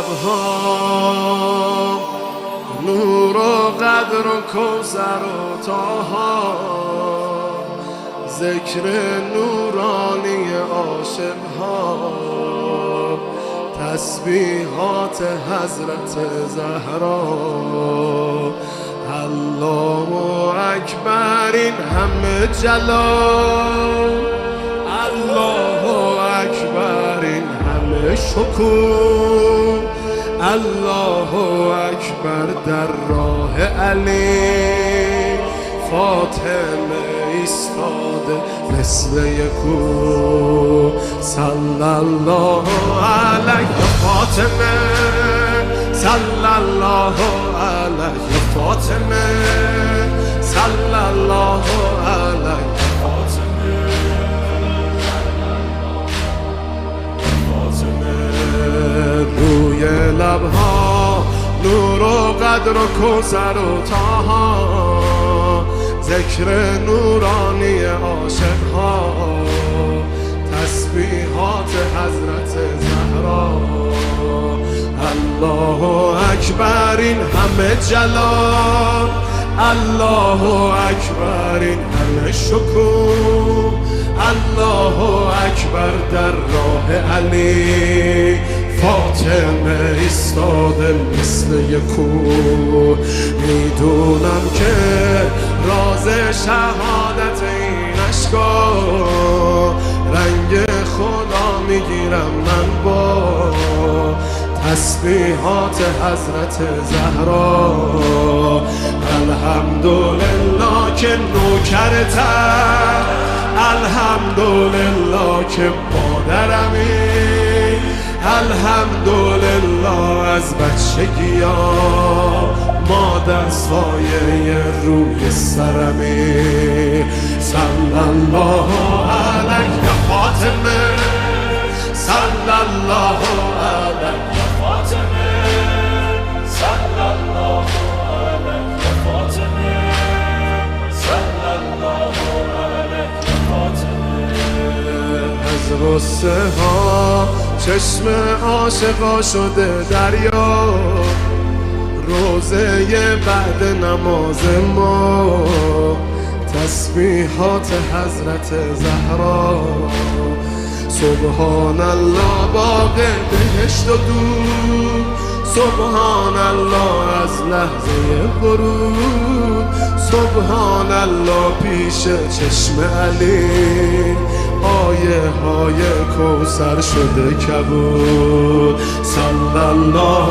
لبها نور و قدر و کوثر و طاها، ذکر نورانی عاشقها، تسبیحات حضرت زهرا. الله اکبر این همه جلال، الله اکبر این همه شکوه، الله اکبر در راه علی. فاطمه ایستاده مثل یکو، صلی الله علیه فاطمه، صلی الله علیه فاطمه، صلی الله علیه فاطمه. روی لبها نور و قدر و کوثر و طاها، ذکر نورانی عاشقها، تسبیحات حضرت زهرا. الله اکبر این همه جلال، الله اکبر این همه شکوه، الله اکبر در راه علی. فاطمه ایستاده مثل یکو، میدونم که راز شهادت این اشکا، رنگ خدا میگیرم من با تسبیحات حضرت زهرا. الحمدلله که نوکرتم، الحمدلله که مادرمی، الحمدلله از بچگیا ما دستای روی سرمی. صلی الله علیه فاطمه، صلی الله علیه فاطمه، صلی الله علیه فاطمه، صلی الله علیه فاطمه. از غصه ها چشم عاشقا شده دریا، روزه بعد نماز ما تسبیحات حضرت زهرا. سبحان الله باغ بهشت و دور، سبحان الله از لحظه ورود، سبحان الله پیش چشم علی، آیه های کوثر شده کبود. صلی الله